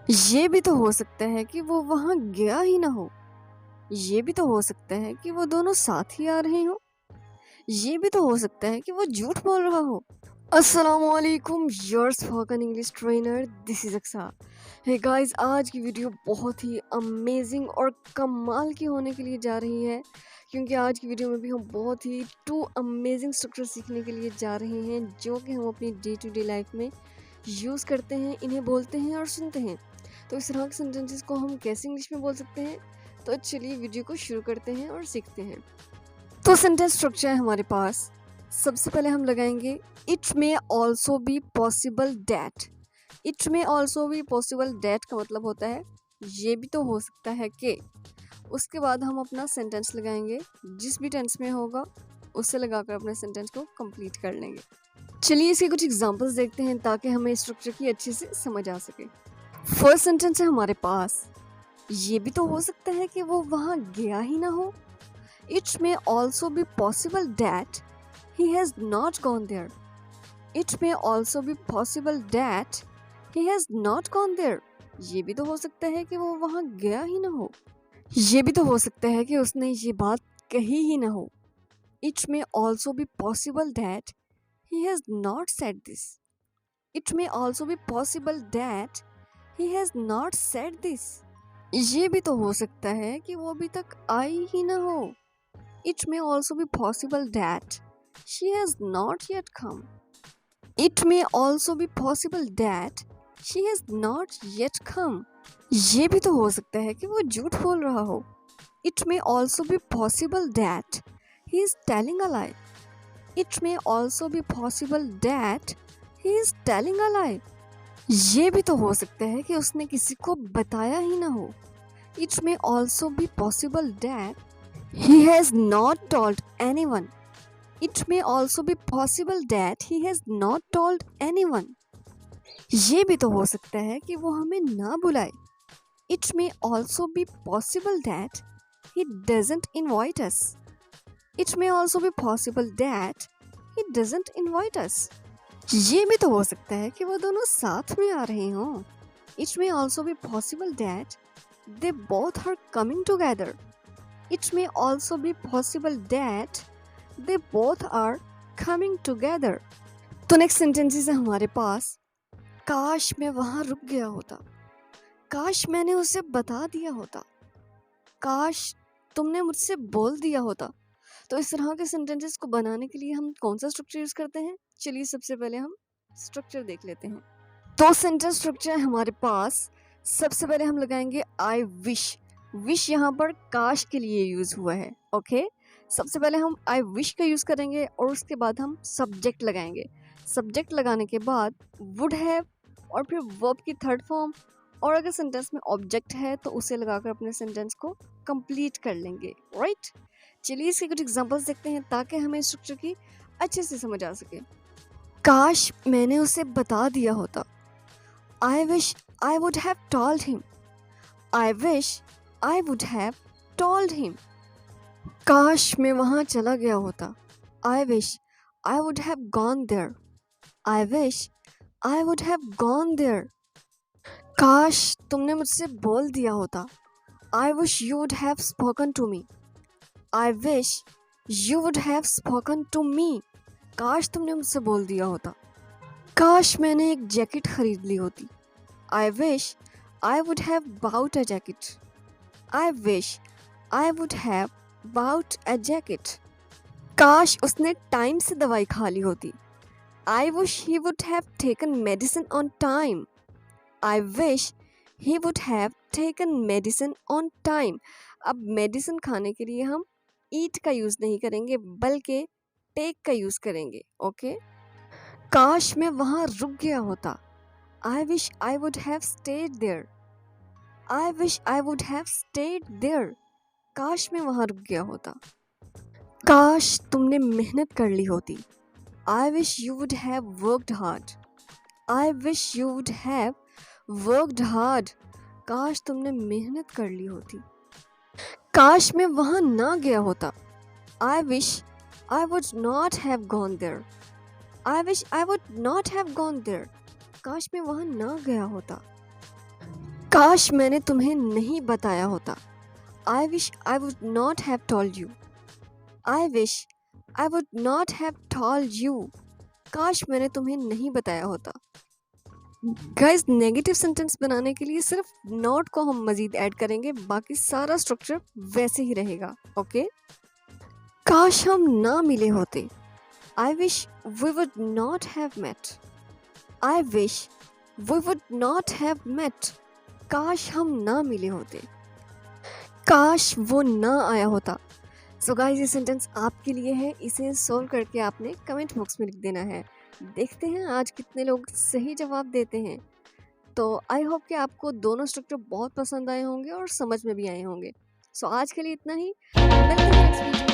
ये भी तो हो सकता है कि वो वहाँ गया ही ना हो। ये भी तो हो सकता है कि वो दोनों साथ ही आ रहे हों। ये भी तो हो सकता है कि वो झूठ बोल रहा हो। अस्सलामुअलैकुम, your spoken English trainer, this is Aqsa. Hey guys, आज की वीडियो बहुत ही अमेजिंग और कमाल की होने के लिए जा रही है, क्योंकि आज की वीडियो में भी हम बहुत ही टू अमेजिंग स्ट्रक्चर सीखने के लिए जा रहे हैं, जो कि हम अपनी डे टू डे लाइफ में यूज़ करते हैं, इन्हें बोलते हैं और सुनते हैं। तो इस तरह के सेंटेंसेस को हम कैसे इंग्लिश में बोल सकते हैं? तो चलिए वीडियो को शुरू करते हैं और सीखते हैं। तो सेंटेंस स्ट्रक्चर है हमारे पास। सबसे पहले हम लगाएंगे it may also be possible that. It may also be possible that का मतलब होता है ये भी तो हो सकता है कि। उसके बाद हम अपना सेंटेंस लगाएंगे, जिस भी टेंस में होगा उससे लगाकर अपने सेंटेंस को कंप्लीट कर लेंगे। चलिए इसके कुछ एग्जांपल्स देखते हैं ताकि हमें स्ट्रक्चर की अच्छे से समझ आ सके। फर्स्ट सेंटेंस है हमारे पास, ये भी तो हो सकता है कि वो वहाँ गया ही ना हो। It may also be possible that he has not gone there. It may also be possible that he has not gone there. ये भी तो हो सकता है कि वो वहाँ गया ही ना हो। ये भी तो हो सकता है कि उसने ये बात कही ही ना हो। It may also be possible that he has not said this. It may also be possible that he has not said this. ये भी तो हो सकता है कि वो अभी तक आई ही ना हो। It may also be possible that she has not yet come. It may also be possible that she has not yet come. ये भी तो हो सकता है कि वो झूठ बोल रहा हो। It may also be possible that he is telling a lie. It may also be possible that he is telling a lie. ये भी तो हो सकता है कि उसने किसी को बताया ही ना हो। It may also be possible that he has not told anyone. It may also be possible that he has not told anyone. ये भी तो हो सकता है कि वो हमें ना बुलाए। It may also be possible that he doesn't invite us. It may also be possible that he doesn't invite us. ये भी तो हो सकता है कि वो दोनों साथ में आ रहे हों। It may also be possible that they both are coming together. It may also be possible that they both are coming together. तो नेक्स्ट सेंटेंसेस है हमारे पास, काश मैं वहाँ रुक गया होता। काश मैंने उसे बता दिया होता। काश तुमने मुझसे बोल दिया होता। तो इस तरह के सेंटेंसेस को बनाने के लिए हम कौन सा स्ट्रक्चर यूज करते हैं? चलिए सबसे पहले हम स्ट्रक्चर देख लेते हैं। तो सेंटेंस स्ट्रक्चर है हमारे पास। सबसे पहले हम लगाएंगे आई विश। विश यहाँ पर काश के लिए यूज हुआ है। ओके, सबसे पहले हम आई विश का यूज करेंगे और उसके बाद हम सब्जेक्ट लगाएंगे। सब्जेक्ट लगाने के बाद वुड हैव और फिर वर्ब की थर्ड फॉर्म, और अगर सेंटेंस में ऑब्जेक्ट है तो उसे लगाकर अपने सेंटेंस को कंप्लीट कर लेंगे। राइट, चलिए इसके कुछ एग्जांपल्स देखते हैं ताकि हमें स्ट्रक्चर की अच्छे से समझ आ सके। काश मैंने उसे बता दिया होता। I wish I would have told him. I wish I would have told him. काश मैं वहाँ चला गया होता। I wish I would have gone there. I wish I would have gone there. काश तुमने मुझसे बोल दिया होता। I wish you would have spoken to me. I wish you would have spoken to me. काश तुमने मुझसे बोल दिया होता। काश मैंने एक जैकेट खरीद ली होती। I wish I would have bought a jacket. I wish I would have bought a jacket. काश उसने टाइम से दवाई खा ली होती। I wish he would have taken medicine on time. I wish he would have taken medicine on time. अब medicine खाने के लिए हम eat का यूज़ नहीं करेंगे बल्कि take का यूज़ करेंगे। ओके, काश मैं वहाँ रुक गया होता। I wish I would have stayed there. I wish I would have stayed there. काश मैं वहाँ रुक गया होता। काश तुमने मेहनत कर ली होती। I wish you would have worked hard. I wish you would have worked hard. काश तुमने मेहनत कर ली होती। काश मैं वहाँ ना गया होता। I wish I would not have gone there. I wish I would not have gone there. काश मैं वहाँ ना गया होता। काश मैंने तुम्हें नहीं बताया होता। I wish I would not have told you. I wish I would not have told you. काश मैंने तुम्हें नहीं बताया होता। गाइस, नेगेटिव सेंटेंस बनाने के लिए सिर्फ नॉट को हम मजीद ऐड करेंगे, बाकी सारा स्ट्रक्चर वैसे ही रहेगा। ओके, काश हम ना मिले होते। I wish we would not have met. I wish we would not have met. काश हम ना मिले होते। काश वो ना आया होता। सो गाइस, ये सेंटेंस आपके लिए है। इसे सोल्व करके आपने कमेंट बॉक्स में लिख देना है। देखते हैं आज कितने लोग सही जवाब देते हैं। तो आई होप कि आपको दोनों स्ट्रक्चर बहुत पसंद आए होंगे और समझ में भी आए होंगे। सो आज के लिए इतना ही। मिलते हैं नेक्स्ट वीडियो।